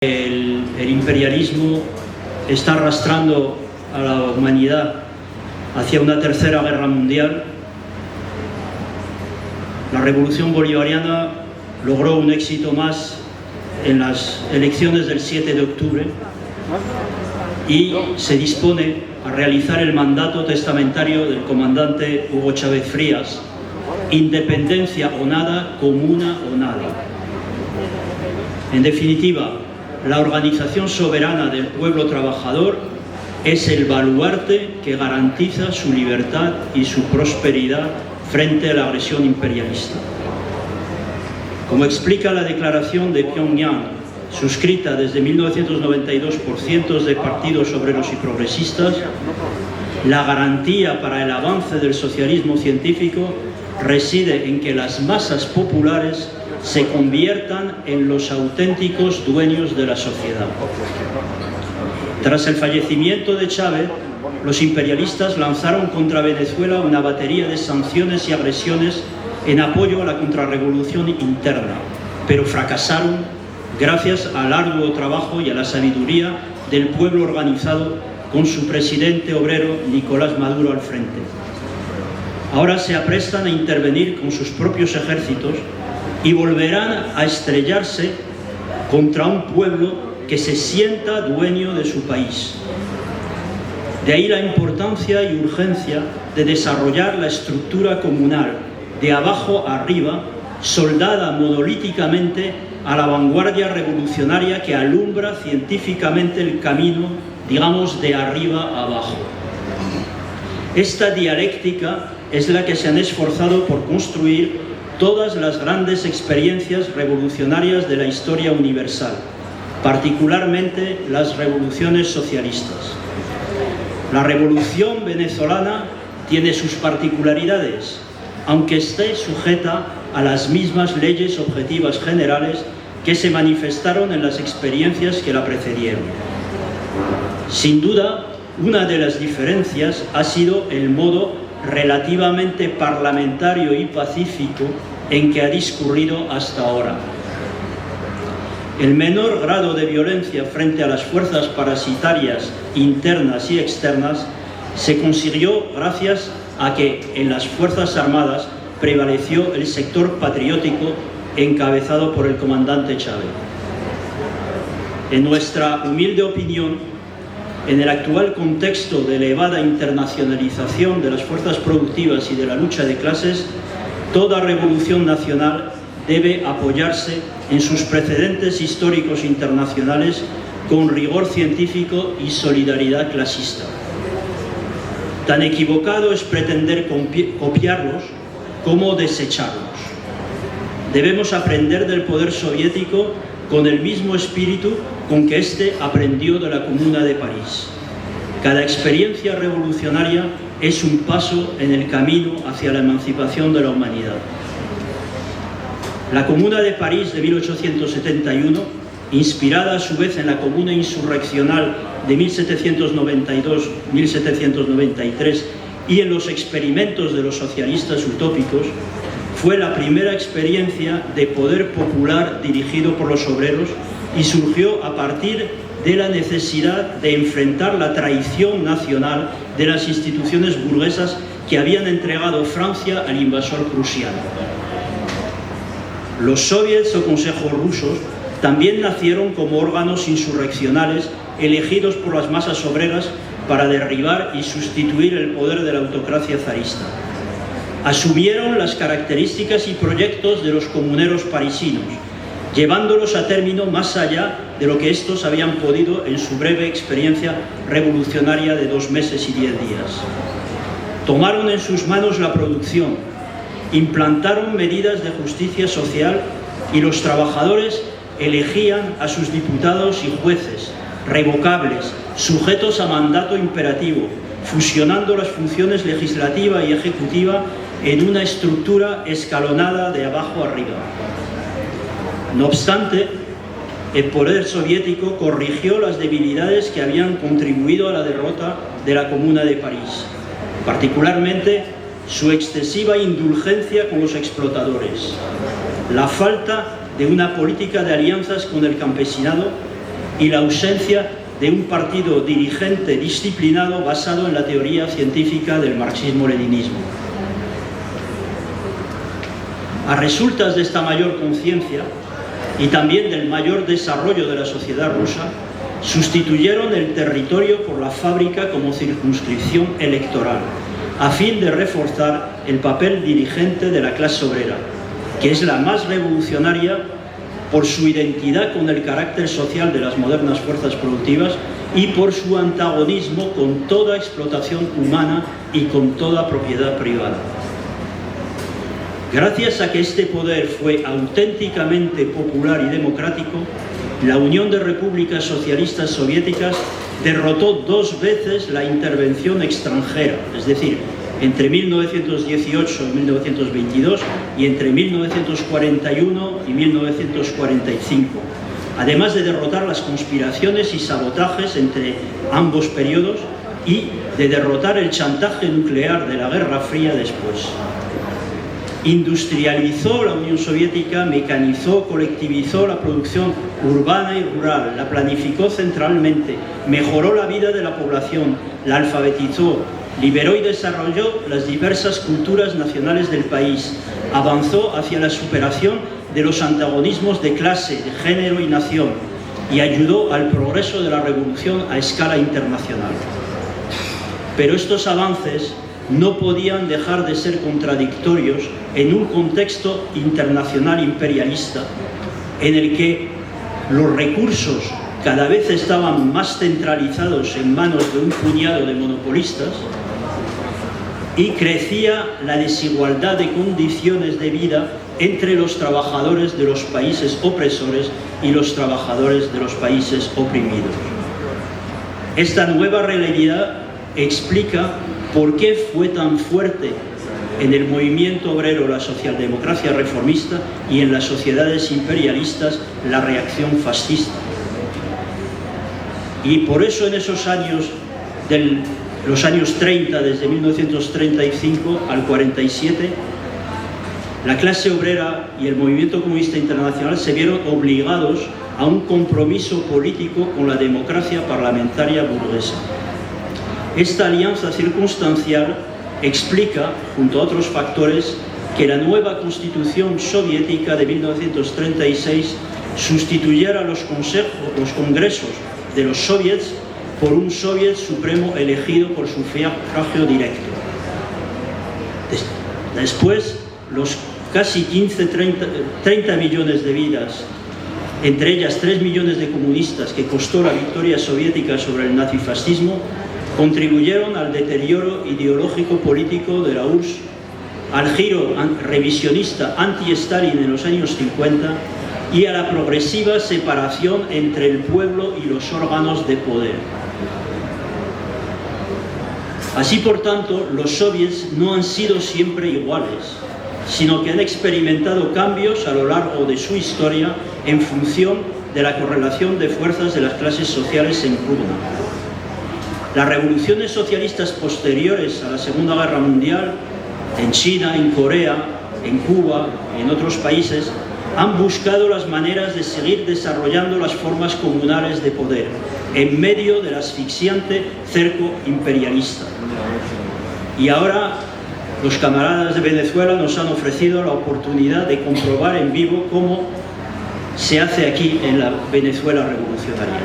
El imperialismo está arrastrando a la humanidad hacia una tercera guerra mundial. La revolución bolivariana logró un éxito más en las elecciones del 7 de octubre y se dispone a realizar el mandato testamentario del comandante Hugo Chávez Frías: independencia o nada, comuna o nada. En definitiva, la organización soberana del pueblo trabajador es el baluarte que garantiza su libertad y su prosperidad frente a la agresión imperialista. Como explica la declaración de Pyongyang, suscrita desde 1992 por cientos de partidos obreros y progresistas, la garantía para el avance del socialismo científico reside en que las masas populares se conviertan en los auténticos dueños de la sociedad. Tras el fallecimiento de Chávez, los imperialistas lanzaron contra Venezuela una batería de sanciones y agresiones en apoyo a la contrarrevolución interna, pero fracasaron gracias al arduo trabajo y a la sabiduría del pueblo organizado con su presidente obrero Nicolás Maduro al frente. Ahora se aprestan a intervenir con sus propios ejércitos y volverán a estrellarse contra un pueblo que se sienta dueño de su país. De ahí la importancia y urgencia de desarrollar la estructura comunal de abajo arriba, soldada monolíticamente a la vanguardia revolucionaria que alumbra científicamente el camino, digamos, de arriba a abajo. Esta dialéctica es la que se han esforzado por construir todas las grandes experiencias revolucionarias de la historia universal, particularmente las revoluciones socialistas. La revolución venezolana tiene sus particularidades, aunque esté sujeta a las mismas leyes objetivas generales que se manifestaron en las experiencias que la precedieron. Sin duda, una de las diferencias ha sido el modo relativamente parlamentario y pacífico en que ha discurrido hasta ahora. El menor grado de violencia frente a las fuerzas parasitarias internas y externas se consiguió gracias a que en las Fuerzas Armadas prevaleció el sector patriótico encabezado por el comandante Chávez. En nuestra humilde opinión, en el actual contexto de elevada internacionalización de las fuerzas productivas y de la lucha de clases, toda revolución nacional debe apoyarse en sus precedentes históricos internacionales con rigor científico y solidaridad clasista. Tan equivocado es pretender copiarlos como desecharlos. Debemos aprender del poder soviético con el mismo espíritu con que éste aprendió de la Comuna de París. Cada experiencia revolucionaria es un paso en el camino hacia la emancipación de la humanidad. La Comuna de París de 1871, inspirada a su vez en la Comuna insurreccional de 1792-1793 y en los experimentos de los socialistas utópicos, fue la primera experiencia de poder popular dirigido por los obreros y surgió a partir de la necesidad de enfrentar la traición nacional de las instituciones burguesas que habían entregado Francia al invasor prusiano. Los soviets o consejos rusos también nacieron como órganos insurreccionales elegidos por las masas obreras para derribar y sustituir el poder de la autocracia zarista. Asumieron las características y proyectos de los comuneros parisinos, llevándolos a término más allá de lo que estos habían podido en su breve experiencia revolucionaria de 2 meses y 10 días. Tomaron en sus manos la producción, implantaron medidas de justicia social y los trabajadores elegían a sus diputados y jueces, revocables, sujetos a mandato imperativo, fusionando las funciones legislativa y ejecutiva en una estructura escalonada de abajo arriba. No obstante, el poder soviético corrigió las debilidades que habían contribuido a la derrota de la Comuna de París, particularmente su excesiva indulgencia con los explotadores, la falta de una política de alianzas con el campesinado y la ausencia de un partido dirigente disciplinado basado en la teoría científica del marxismo-leninismo. A resultas de esta mayor conciencia y también del mayor desarrollo de la sociedad rusa, sustituyeron el territorio por la fábrica como circunscripción electoral, a fin de reforzar el papel dirigente de la clase obrera, que es la más revolucionaria por su identidad con el carácter social de las modernas fuerzas productivas y por su antagonismo con toda explotación humana y con toda propiedad privada. Gracias a que este poder fue auténticamente popular y democrático, la Unión de Repúblicas Socialistas Soviéticas derrotó 2 veces la intervención extranjera, es decir, entre 1918 y 1922 y entre 1941 y 1945, además de derrotar las conspiraciones y sabotajes entre ambos periodos y de derrotar el chantaje nuclear de la Guerra Fría después. Industrializó la Unión Soviética, mecanizó, colectivizó la producción urbana y rural, la planificó centralmente, mejoró la vida de la población, la alfabetizó, liberó y desarrolló las diversas culturas nacionales del país, avanzó hacia la superación de los antagonismos de clase, de género y nación y ayudó al progreso de la revolución a escala internacional. Pero estos avances no podían dejar de ser contradictorios en un contexto internacional imperialista en el que los recursos cada vez estaban más centralizados en manos de un puñado de monopolistas y crecía la desigualdad de condiciones de vida entre los trabajadores de los países opresores y los trabajadores de los países oprimidos. Esta nueva realidad explica por qué fue tan fuerte en el movimiento obrero la socialdemocracia reformista y en las sociedades imperialistas la reacción fascista. Y por eso en esos años, los años 30, desde 1935 al 47, la clase obrera y el movimiento comunista internacional se vieron obligados a un compromiso político con la democracia parlamentaria burguesa. Esta alianza circunstancial explica, junto a otros factores, que la nueva Constitución soviética de 1936 sustituyera los congresos de los soviets por un soviet supremo elegido por sufragio directo. Después, los casi 30 millones de vidas, entre ellas 3 millones de comunistas que costó la victoria soviética sobre el nazifascismo, contribuyeron al deterioro ideológico político de la URSS, al giro revisionista anti-Stalin en los años 50 y a la progresiva separación entre el pueblo y los órganos de poder. Así, por tanto, los soviets no han sido siempre iguales, sino que han experimentado cambios a lo largo de su historia en función de la correlación de fuerzas de las clases sociales en pugna. Las revoluciones socialistas posteriores a la Segunda Guerra Mundial, en China, en Corea, en Cuba y en otros países, han buscado las maneras de seguir desarrollando las formas comunales de poder, en medio del asfixiante cerco imperialista. Y ahora los camaradas de Venezuela nos han ofrecido la oportunidad de comprobar en vivo cómo se hace aquí en la Venezuela revolucionaria.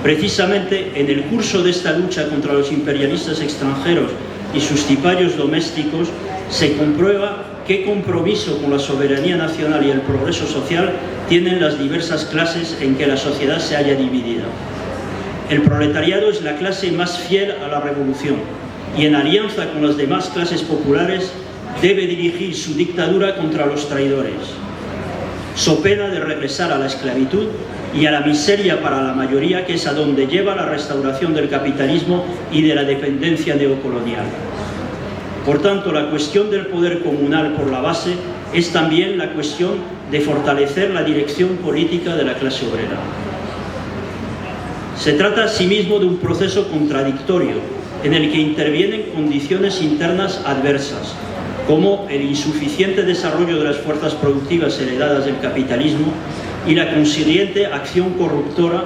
Precisamente en el curso de esta lucha contra los imperialistas extranjeros y sus cipayos domésticos se comprueba qué compromiso con la soberanía nacional y el progreso social tienen las diversas clases en que la sociedad se halla dividida. El proletariado es la clase más fiel a la revolución y en alianza con las demás clases populares debe dirigir su dictadura contra los traidores, so pena de regresar a la esclavitud y a la miseria para la mayoría, que es a donde lleva la restauración del capitalismo y de la dependencia neocolonial. Por tanto, la cuestión del poder comunal por la base es también la cuestión de fortalecer la dirección política de la clase obrera. Se trata asimismo de un proceso contradictorio en el que intervienen condiciones internas adversas, como el insuficiente desarrollo de las fuerzas productivas heredadas del capitalismo y la consiguiente acción corruptora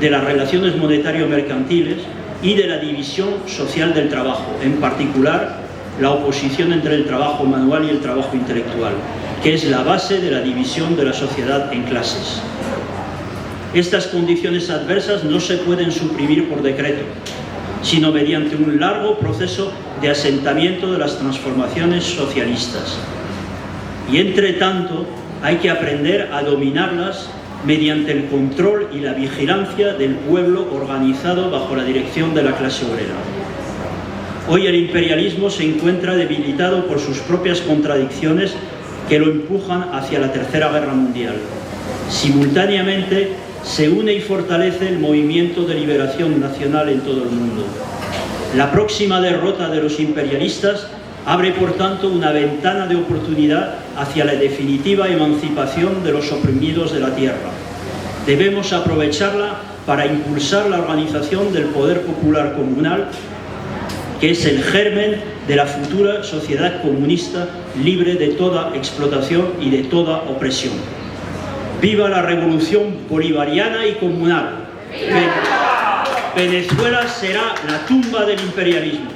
de las relaciones monetario-mercantiles y de la división social del trabajo, en particular la oposición entre el trabajo manual y el trabajo intelectual, que es la base de la división de la sociedad en clases. Estas condiciones adversas no se pueden suprimir por decreto, sino mediante un largo proceso de asentamiento de las transformaciones socialistas. Y entre tanto, hay que aprender a dominarlas mediante el control y la vigilancia del pueblo organizado bajo la dirección de la clase obrera. Hoy el imperialismo se encuentra debilitado por sus propias contradicciones que lo empujan hacia la Tercera Guerra Mundial. Simultáneamente, se une y fortalece el movimiento de liberación nacional en todo el mundo. La próxima derrota de los imperialistas abre, por tanto, una ventana de oportunidad hacia la definitiva emancipación de los oprimidos de la tierra. Debemos aprovecharla para impulsar la organización del poder popular comunal, que es el germen de la futura sociedad comunista libre de toda explotación y de toda opresión. ¡Viva la revolución bolivariana y comunal! Venezuela será la tumba del imperialismo.